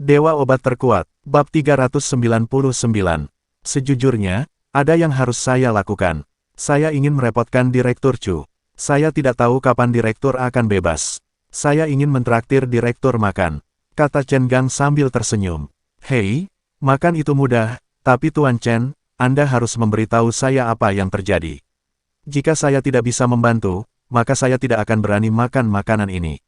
Dewa Obat Terkuat, Bab 399. Sejujurnya, ada yang harus saya lakukan. Saya ingin merepotkan Direktur Chu. Saya tidak tahu kapan Direktur akan bebas. Saya ingin mentraktir Direktur makan, kata Chen Gang sambil tersenyum. Hei, makan itu mudah, tapi Tuan Chen, Anda harus memberitahu saya apa yang terjadi. Jika saya tidak bisa membantu, maka saya tidak akan berani makan makanan ini.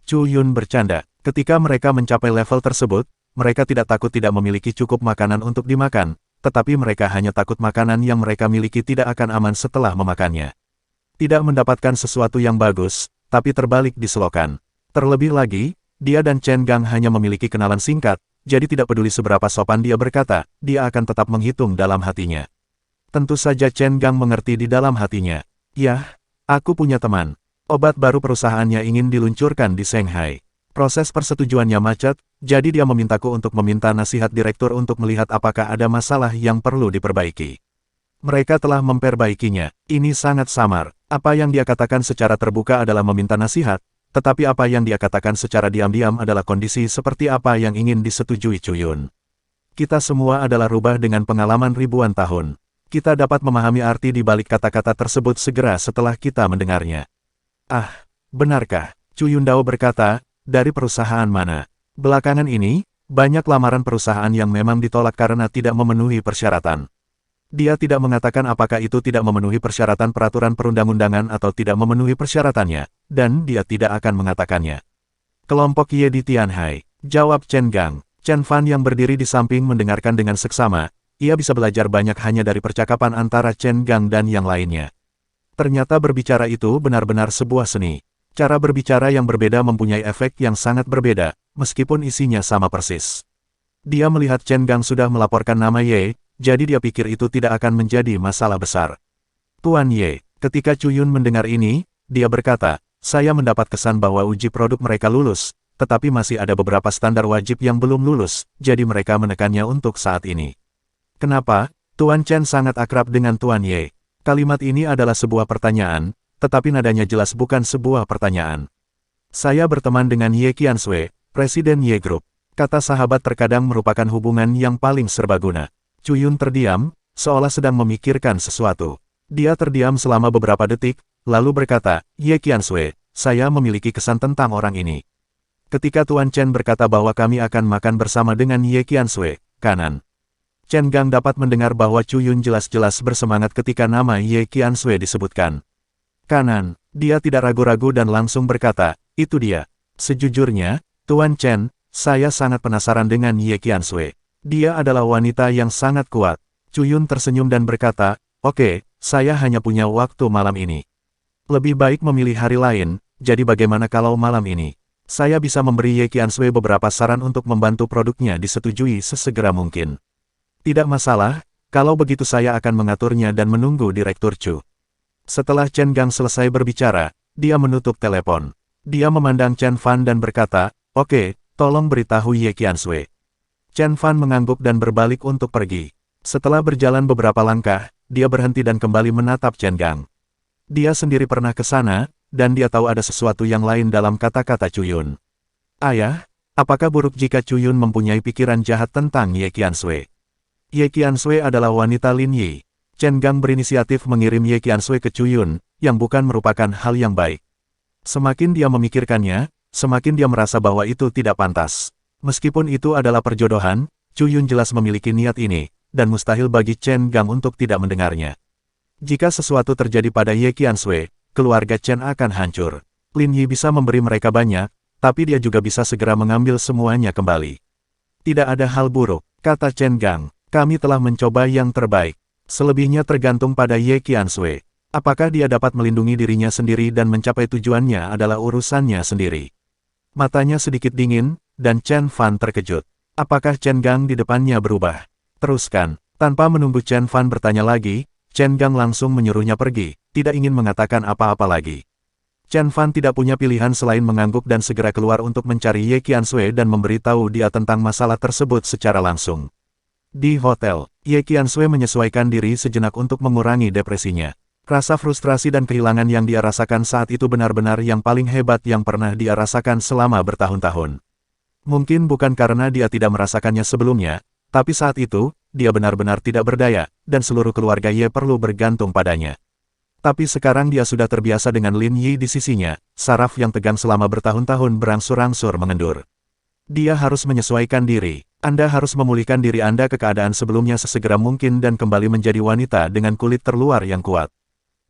Chu Yun bercanda. Ketika mereka mencapai level tersebut, mereka tidak takut tidak memiliki cukup makanan untuk dimakan, tetapi mereka hanya takut makanan yang mereka miliki tidak akan aman setelah memakannya. Tidak mendapatkan sesuatu yang bagus, tapi terbalik di selokan. Terlebih lagi, dia dan Chen Gang hanya memiliki kenalan singkat, jadi tidak peduli seberapa sopan dia berkata, dia akan tetap menghitung dalam hatinya. Tentu saja Chen Gang mengerti di dalam hatinya. Yah, aku punya teman. Obat baru perusahaannya ingin diluncurkan di Shanghai. Proses persetujuannya macet, jadi dia memintaku untuk meminta nasihat direktur untuk melihat apakah ada masalah yang perlu diperbaiki. Mereka telah memperbaikinya. Ini sangat samar. Apa yang dia katakan secara terbuka adalah meminta nasihat, tetapi apa yang dia katakan secara diam-diam adalah kondisi seperti apa yang ingin disetujui Chu Yun. Kita semua adalah rubah dengan pengalaman ribuan tahun. Kita dapat memahami arti di balik kata-kata tersebut segera setelah kita mendengarnya. Ah, benarkah? Chu Yundao berkata, dari perusahaan mana? Belakangan ini, banyak lamaran perusahaan yang memang ditolak karena tidak memenuhi persyaratan. Dia tidak mengatakan apakah itu tidak memenuhi persyaratan peraturan perundang-undangan atau tidak memenuhi persyaratannya, dan dia tidak akan mengatakannya. Kelompok Ye di Tianhai, jawab Chen Gang. Chen Fan yang berdiri di samping mendengarkan dengan seksama, ia bisa belajar banyak hanya dari percakapan antara Chen Gang dan yang lainnya. Ternyata berbicara itu benar-benar sebuah seni. Cara berbicara yang berbeda mempunyai efek yang sangat berbeda, meskipun isinya sama persis. Dia melihat Chen Gang sudah melaporkan nama Ye, jadi dia pikir itu tidak akan menjadi masalah besar. Tuan Ye, ketika Chu Yun mendengar ini, dia berkata, saya mendapat kesan bahwa uji produk mereka lulus, tetapi masih ada beberapa standar wajib yang belum lulus, jadi mereka menekannya untuk saat ini. Kenapa? Tuan Chen sangat akrab dengan Tuan Ye. Kalimat ini adalah sebuah pertanyaan, tetapi nadanya jelas bukan sebuah pertanyaan. Saya berteman dengan Ye Qiansui, Presiden Ye Group. Kata sahabat terkadang merupakan hubungan yang paling serbaguna. Chu Yun terdiam, seolah sedang memikirkan sesuatu. Dia terdiam selama beberapa detik, lalu berkata, Ye Qiansui, saya memiliki kesan tentang orang ini. Ketika Tuan Chen berkata bahwa kami akan makan bersama dengan Ye Qiansui, kanan. Chen Gang dapat mendengar bahwa Chu Yun jelas-jelas bersemangat ketika nama Ye Qiansui disebutkan. Kanan, dia tidak ragu-ragu dan langsung berkata, itu dia. Sejujurnya, Tuan Chen, saya sangat penasaran dengan Ye Qiansui. Dia adalah wanita yang sangat kuat. Chu Yun tersenyum dan berkata, oke, saya hanya punya waktu malam ini. Lebih baik memilih hari lain, jadi bagaimana kalau malam ini? Saya bisa memberi Ye Qiansui beberapa saran untuk membantu produknya disetujui sesegera mungkin. Tidak masalah, kalau begitu saya akan mengaturnya dan menunggu Direktur Chu. Setelah Chen Gang selesai berbicara, dia menutup telepon. Dia memandang Chen Fan dan berkata, oke, tolong beritahu Ye Qiansui. Chen Fan mengangguk dan berbalik untuk pergi. Setelah berjalan beberapa langkah, dia berhenti dan kembali menatap Chen Gang. Dia sendiri pernah ke sana, dan dia tahu ada sesuatu yang lain dalam kata-kata Chu Yun. Ayah, apakah buruk jika Chu Yun mempunyai pikiran jahat tentang Ye Qiansui? Ye Qiansui adalah wanita Lin Yi. Chen Gang berinisiatif mengirim Ye Qiansui ke Chu Yun, yang bukan merupakan hal yang baik. Semakin dia memikirkannya, semakin dia merasa bahwa itu tidak pantas. Meskipun itu adalah perjodohan, Chu Yun jelas memiliki niat ini, dan mustahil bagi Chen Gang untuk tidak mendengarnya. Jika sesuatu terjadi pada Ye Qiansui, keluarga Chen akan hancur. Lin Yi bisa memberi mereka banyak, tapi dia juga bisa segera mengambil semuanya kembali. Tidak ada hal buruk, kata Chen Gang. Kami telah mencoba yang terbaik. Selebihnya tergantung pada Ye Qiansui. Apakah dia dapat melindungi dirinya sendiri dan mencapai tujuannya adalah urusannya sendiri. Matanya sedikit dingin, dan Chen Fan terkejut. Apakah Chen Gang di depannya berubah? Teruskan. Tanpa menunggu Chen Fan bertanya lagi, Chen Gang langsung menyuruhnya pergi, tidak ingin mengatakan apa-apa lagi. Chen Fan tidak punya pilihan selain mengangguk dan segera keluar untuk mencari Ye Qiansui dan memberitahu dia tentang masalah tersebut secara langsung. Di hotel, Ye Qiansui menyesuaikan diri sejenak untuk mengurangi depresinya. Rasa frustrasi dan kehilangan yang dia rasakan saat itu benar-benar yang paling hebat yang pernah dia rasakan selama bertahun-tahun. Mungkin bukan karena dia tidak merasakannya sebelumnya, tapi saat itu, dia benar-benar tidak berdaya, dan seluruh keluarga Ye perlu bergantung padanya. Tapi sekarang dia sudah terbiasa dengan Lin Yi di sisinya, saraf yang tegang selama bertahun-tahun berangsur-angsur mengendur. Dia harus menyesuaikan diri. Anda harus memulihkan diri Anda ke keadaan sebelumnya sesegera mungkin dan kembali menjadi wanita dengan kulit terluar yang kuat.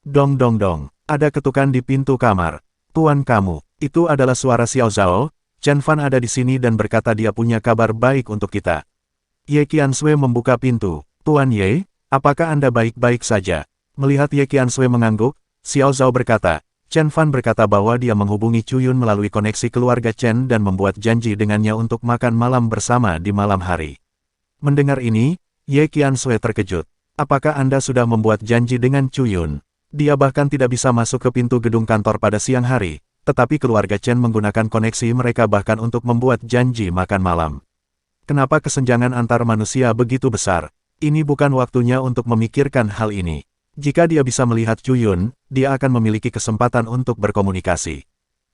Dong dong dong, ada ketukan di pintu kamar. Tuan kamu, itu adalah suara Xiao Zhao. Chen Fan ada di sini dan berkata dia punya kabar baik untuk kita. Ye Qiansui membuka pintu. Tuan Ye, apakah Anda baik-baik saja? Melihat Ye Qiansui mengangguk, Xiao Zhao berkata, Chen Fan berkata bahwa dia menghubungi Chu Yun melalui koneksi keluarga Chen dan membuat janji dengannya untuk makan malam bersama di malam hari. Mendengar ini, Ye Qiansui terkejut. Apakah Anda sudah membuat janji dengan Chu Yun? Dia bahkan tidak bisa masuk ke pintu gedung kantor pada siang hari, tetapi keluarga Chen menggunakan koneksi mereka bahkan untuk membuat janji makan malam. Kenapa kesenjangan antar manusia begitu besar? Ini bukan waktunya untuk memikirkan hal ini. Jika dia bisa melihat Chu Yun, dia akan memiliki kesempatan untuk berkomunikasi.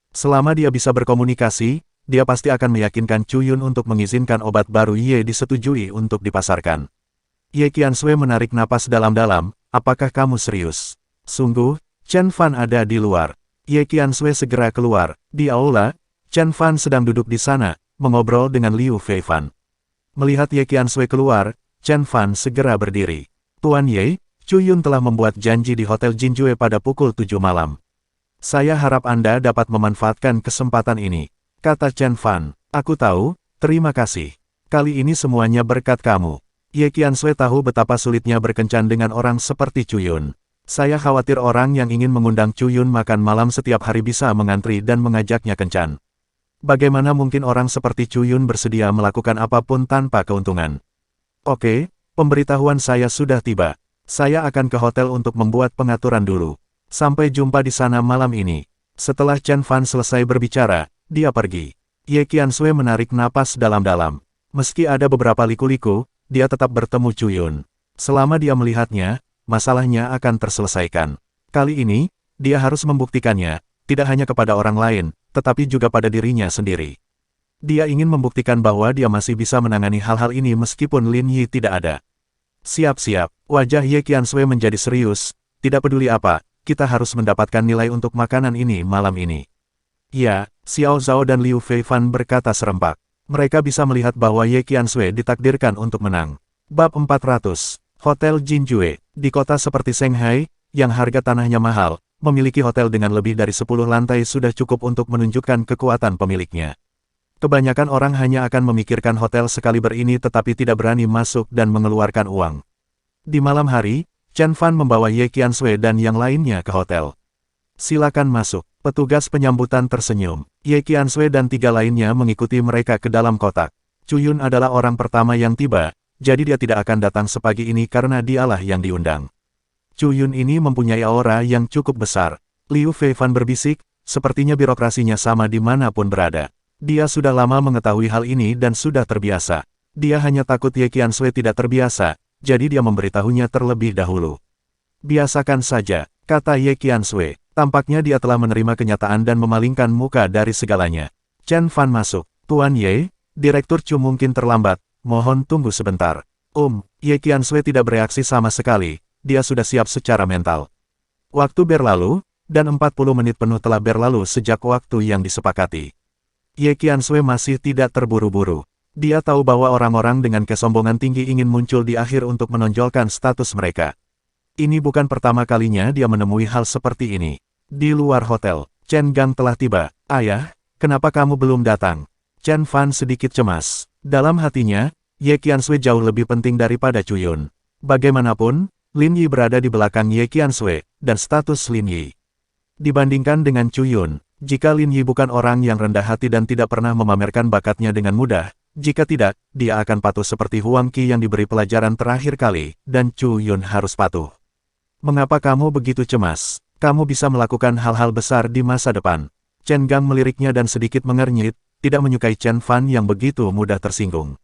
Selama dia bisa berkomunikasi, dia pasti akan meyakinkan Chu Yun untuk mengizinkan obat baru Ye disetujui untuk dipasarkan. Ye Qiansui menarik napas dalam-dalam, apakah kamu serius? Sungguh, Chen Fan ada di luar. Ye Qiansui segera keluar. Di aula, Chen Fan sedang duduk di sana, mengobrol dengan Liu Feifan. Melihat Ye Qiansui keluar, Chen Fan segera berdiri. Tuan Ye, Chu Yun telah membuat janji di Hotel Jinjue pada pukul 7 malam. Saya harap Anda dapat memanfaatkan kesempatan ini, kata Chen Fan. Aku tahu, terima kasih. Kali ini semuanya berkat kamu. Ye Qiansui tahu betapa sulitnya berkencan dengan orang seperti Chu Yun. Saya khawatir orang yang ingin mengundang Chu Yun makan malam setiap hari bisa mengantri dan mengajaknya kencan. Bagaimana mungkin orang seperti Chu Yun bersedia melakukan apapun tanpa keuntungan? Oke, pemberitahuan saya sudah tiba. Saya akan ke hotel untuk membuat pengaturan dulu. Sampai jumpa di sana malam ini. Setelah Chen Fan selesai berbicara, dia pergi. Ye Qiansui menarik napas dalam-dalam. Meski ada beberapa liku-liku, dia tetap bertemu Chu Yun. Selama dia melihatnya, masalahnya akan terselesaikan. Kali ini, dia harus membuktikannya, tidak hanya kepada orang lain, tetapi juga pada dirinya sendiri. Dia ingin membuktikan bahwa dia masih bisa menangani hal-hal ini meskipun Lin Yi tidak ada. Siap-siap, wajah Ye Qiansui menjadi serius, tidak peduli apa, kita harus mendapatkan nilai untuk makanan ini malam ini. Ya, Xiao Zhao dan Liu Feifan berkata serempak. Mereka bisa melihat bahwa Ye Qiansui ditakdirkan untuk menang. Bab 400, Hotel Jinjue. Di kota seperti Shanghai, yang harga tanahnya mahal, memiliki hotel dengan lebih dari 10 lantai sudah cukup untuk menunjukkan kekuatan pemiliknya. Kebanyakan orang hanya akan memikirkan hotel sekaliber ini tetapi tidak berani masuk dan mengeluarkan uang. Di malam hari, Chen Fan membawa Ye Qiansui dan yang lainnya ke hotel. Silakan masuk. Petugas penyambutan tersenyum. Ye Qiansui dan 3 lainnya mengikuti mereka ke dalam kotak. Chu Yun adalah orang pertama yang tiba, jadi dia tidak akan datang sepagi ini karena dialah yang diundang. Chu Yun ini mempunyai aura yang cukup besar. Liu Feifan berbisik, sepertinya birokrasinya sama dimanapun berada. Dia sudah lama mengetahui hal ini dan sudah terbiasa. Dia hanya takut Ye Qiansui tidak terbiasa, jadi dia memberitahunya terlebih dahulu. Biasakan saja, kata Ye Qiansui. Tampaknya dia telah menerima kenyataan dan memalingkan muka dari segalanya. Chen Fan masuk. Tuan Ye, Direktur Chu mungkin terlambat, mohon tunggu sebentar. Ye Qiansui tidak bereaksi sama sekali, dia sudah siap secara mental. Waktu berlalu, dan 40 menit penuh telah berlalu sejak waktu yang disepakati. Ye Qiansui masih tidak terburu-buru. Dia tahu bahwa orang-orang dengan kesombongan tinggi ingin muncul di akhir untuk menonjolkan status mereka. Ini bukan pertama kalinya dia menemui hal seperti ini. Di luar hotel, Chen Gang telah tiba. Ayah, kenapa kamu belum datang? Chen Fan sedikit cemas. Dalam hatinya, Ye Qiansui jauh lebih penting daripada Chu Yun. Bagaimanapun, Lin Yi berada di belakang Ye Qiansui, dan status Lin Yi. Dibandingkan dengan Chu Yun, jika Lin Yi bukan orang yang rendah hati dan tidak pernah memamerkan bakatnya dengan mudah, jika tidak, dia akan patuh seperti Huang Qi yang diberi pelajaran terakhir kali, dan Chu Yun harus patuh. Mengapa kamu begitu cemas? Kamu bisa melakukan hal-hal besar di masa depan. Chen Gang meliriknya dan sedikit mengernyit, tidak menyukai Chen Fan yang begitu mudah tersinggung.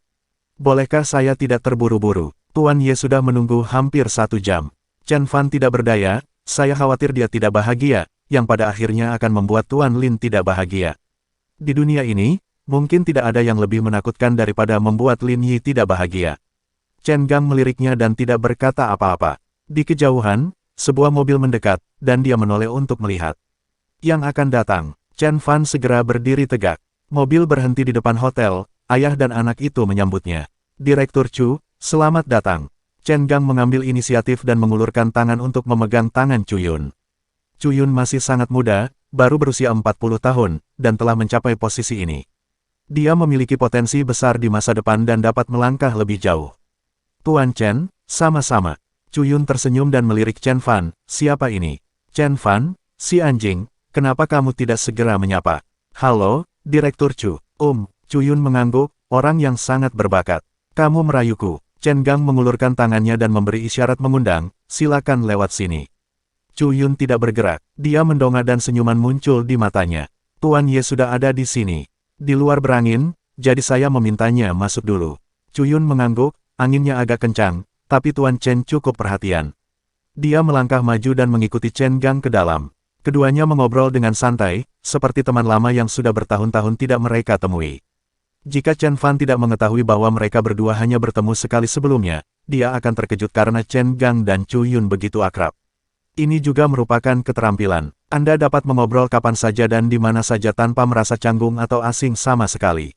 Bolehkah saya tidak terburu-buru? Tuan Ye sudah menunggu hampir 1 jam. Chen Fan tidak berdaya, saya khawatir dia tidak bahagia, yang pada akhirnya akan membuat Tuan Lin tidak bahagia. Di dunia ini, Mungkin tidak ada yang lebih menakutkan daripada membuat Lin Yi tidak bahagia. Chen Gang meliriknya dan tidak berkata apa-apa. Di kejauhan, sebuah mobil mendekat, dan dia menoleh untuk melihat. Yang akan datang, Chen Fan segera berdiri tegak. Mobil berhenti di depan hotel, ayah dan anak itu menyambutnya. Direktur Chu, selamat datang. Chen Gang mengambil inisiatif dan mengulurkan tangan untuk memegang tangan Chu Yun. Chu Yun masih sangat muda, baru berusia 40 tahun, dan telah mencapai posisi ini. Dia memiliki potensi besar di masa depan dan dapat melangkah lebih jauh. Tuan Chen, sama-sama. Chu Yun tersenyum dan melirik Chen Fan, siapa ini? Chen Fan, si anjing, kenapa kamu tidak segera menyapa? Halo, Direktur Chu. Chu Yun mengangguk, orang yang sangat berbakat. Kamu merayuku. Chen Gang mengulurkan tangannya dan memberi isyarat mengundang, silakan lewat sini. Chu Yun tidak bergerak, dia mendongak dan senyuman muncul di matanya. Tuan Ye sudah ada di sini. Di luar berangin, jadi saya memintanya masuk dulu. Chu Yun mengangguk, anginnya agak kencang, tapi Tuan Chen cukup perhatian. Dia melangkah maju dan mengikuti Chen Gang ke dalam. Keduanya mengobrol dengan santai, seperti teman lama yang sudah bertahun-tahun tidak mereka temui. Jika Chen Fan tidak mengetahui bahwa mereka berdua hanya bertemu sekali sebelumnya, dia akan terkejut karena Chen Gang dan Chu Yun begitu akrab. Ini juga merupakan keterampilan. Anda dapat mengobrol kapan saja dan di mana saja tanpa merasa canggung atau asing sama sekali.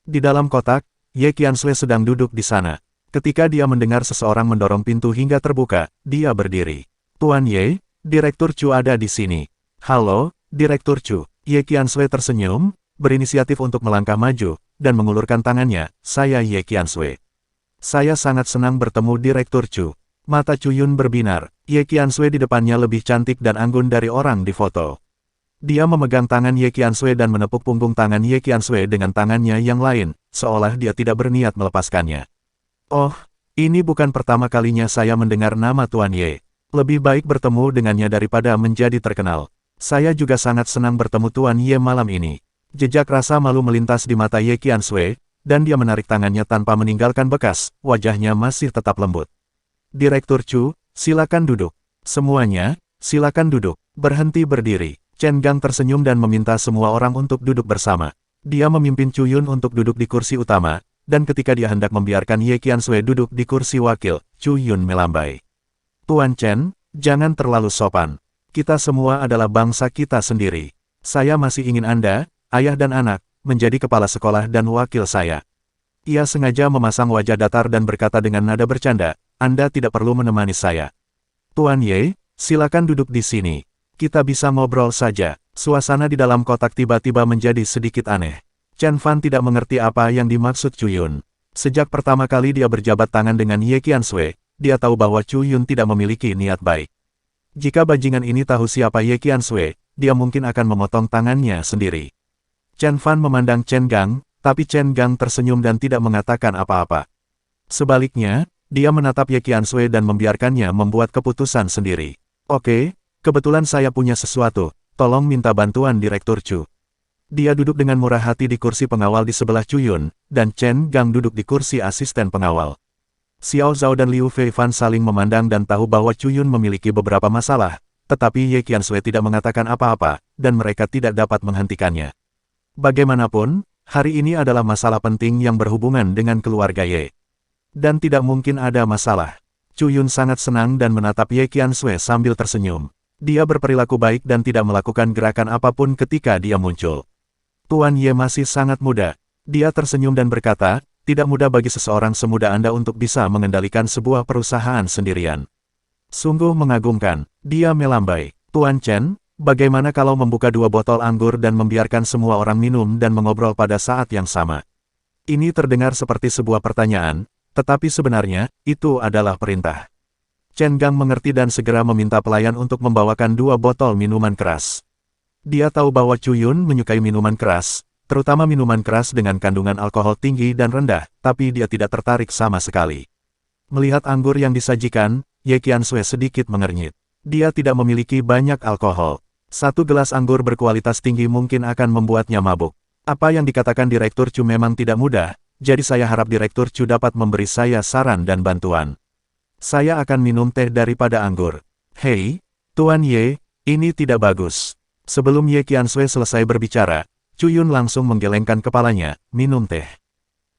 Di dalam kotak, Ye Qianxue sedang duduk di sana. Ketika dia mendengar seseorang mendorong pintu hingga terbuka, dia berdiri. Tuan Ye, Direktur Chu ada di sini. Halo, Direktur Chu. Ye Qianxue tersenyum, berinisiatif untuk melangkah maju, dan mengulurkan tangannya, saya Ye Qianxue. Saya sangat senang bertemu Direktur Chu. Mata Chu Yun berbinar, Ye Qianxue di depannya lebih cantik dan anggun dari orang di foto. Dia memegang tangan Ye Qianxue dan menepuk punggung tangan Ye Qianxue dengan tangannya yang lain, seolah dia tidak berniat melepaskannya. Oh, ini bukan pertama kalinya saya mendengar nama Tuan Ye. Lebih baik bertemu dengannya daripada menjadi terkenal. Saya juga sangat senang bertemu Tuan Ye malam ini. Jejak rasa malu melintas di mata Ye Qianxue, dan dia menarik tangannya tanpa meninggalkan bekas, wajahnya masih tetap lembut. Direktur Chu, silakan duduk. Semuanya, silakan duduk. Berhenti berdiri. Chen Gang tersenyum dan meminta semua orang untuk duduk bersama. Dia memimpin Chu Yun untuk duduk di kursi utama, dan ketika dia hendak membiarkan Ye Qianxue duduk di kursi wakil, Chu Yun melambai. Tuan Chen, jangan terlalu sopan. Kita semua adalah bangsa kita sendiri. Saya masih ingin Anda, ayah dan anak, menjadi kepala sekolah dan wakil saya. Ia sengaja memasang wajah datar dan berkata dengan nada bercanda, Anda tidak perlu menemani saya. Tuan Ye, silakan duduk di sini. Kita bisa ngobrol saja. Suasana di dalam kotak tiba-tiba menjadi sedikit aneh. Chen Fan tidak mengerti apa yang dimaksud Chu Yun. Sejak pertama kali dia berjabat tangan dengan Ye Qianxue, dia tahu bahwa Chu Yun tidak memiliki niat baik. Jika bajingan ini tahu siapa Ye Qianxue, dia mungkin akan memotong tangannya sendiri. Chen Fan memandang Chen Gang, tapi Chen Gang tersenyum dan tidak mengatakan apa-apa. Sebaliknya, dia menatap Ye Qianxue dan membiarkannya membuat keputusan sendiri. Oke, kebetulan saya punya sesuatu, tolong minta bantuan Direktur Chu. Dia duduk dengan murah hati di kursi pengawal di sebelah Chu Yun, dan Chen Gang duduk di kursi asisten pengawal. Xiao Zhao dan Liu Feifan saling memandang dan tahu bahwa Chu Yun memiliki beberapa masalah, tetapi Ye Qianxue tidak mengatakan apa-apa, dan mereka tidak dapat menghentikannya. Bagaimanapun, hari ini adalah masalah penting yang berhubungan dengan keluarga Ye. Dan tidak mungkin ada masalah. Chu Yun sangat senang dan menatap Ye Qianxue sambil tersenyum. Dia berperilaku baik dan tidak melakukan gerakan apapun ketika dia muncul. Tuan Ye masih sangat muda. Dia tersenyum dan berkata, tidak mudah bagi seseorang semuda Anda untuk bisa mengendalikan sebuah perusahaan sendirian. Sungguh mengagumkan. Dia melambai. Tuan Chen, bagaimana kalau membuka 2 botol anggur dan membiarkan semua orang minum dan mengobrol pada saat yang sama? Ini terdengar seperti sebuah pertanyaan, tetapi sebenarnya, itu adalah perintah. Chen Gang mengerti dan segera meminta pelayan untuk membawakan 2 botol minuman keras. Dia tahu bahwa Chu Yun menyukai minuman keras, terutama minuman keras dengan kandungan alkohol tinggi dan rendah, tapi dia tidak tertarik sama sekali. Melihat anggur yang disajikan, Ye Qianxue sedikit mengernyit. Dia tidak memiliki banyak alkohol. 1 gelas anggur berkualitas tinggi mungkin akan membuatnya mabuk. Apa yang dikatakan Direktur Chu memang tidak mudah. Jadi saya harap Direktur Chu dapat memberi saya saran dan bantuan. Saya akan minum teh daripada anggur. Hei, Tuan Ye, ini tidak bagus. Sebelum Ye Qianxue selesai berbicara, Chu Yun langsung menggelengkan kepalanya, minum teh.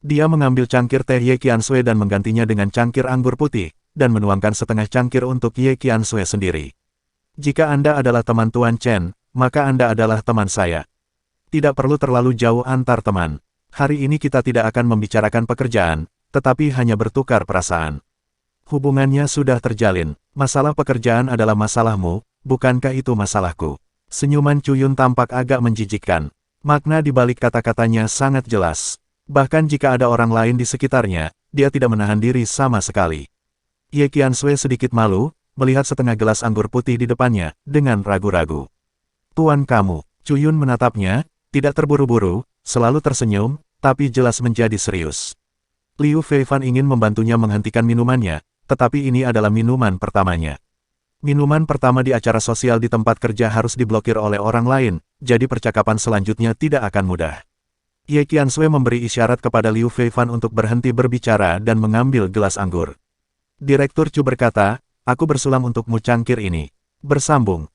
Dia mengambil cangkir teh Ye Qiansui dan menggantinya dengan cangkir anggur putih, dan menuangkan setengah cangkir untuk Ye Qiansui sendiri. Jika Anda adalah teman Tuan Chen, maka Anda adalah teman saya. Tidak perlu terlalu jauh antar teman. Hari ini kita tidak akan membicarakan pekerjaan, tetapi hanya bertukar perasaan. Hubungannya sudah terjalin. Masalah pekerjaan adalah masalahmu, bukankah itu masalahku? Senyuman Chu Yun tampak agak menjijikkan. Makna di balik kata-katanya sangat jelas. Bahkan jika ada orang lain di sekitarnya, dia tidak menahan diri sama sekali. Ye Qiansui sedikit malu, melihat setengah gelas anggur putih di depannya, dengan ragu-ragu. Tuan kamu, Chu Yun menatapnya, tidak terburu-buru, selalu tersenyum, tapi jelas menjadi serius. Liu Feifan ingin membantunya menghentikan minumannya, tetapi ini adalah minuman pertamanya. Minuman pertama di acara sosial di tempat kerja harus diblokir oleh orang lain, jadi percakapan selanjutnya tidak akan mudah. Ye Qiansui memberi isyarat kepada Liu Feifan untuk berhenti berbicara dan mengambil gelas anggur. Direktur Chu berkata, aku bersulam untukmu cangkir ini. Bersambung,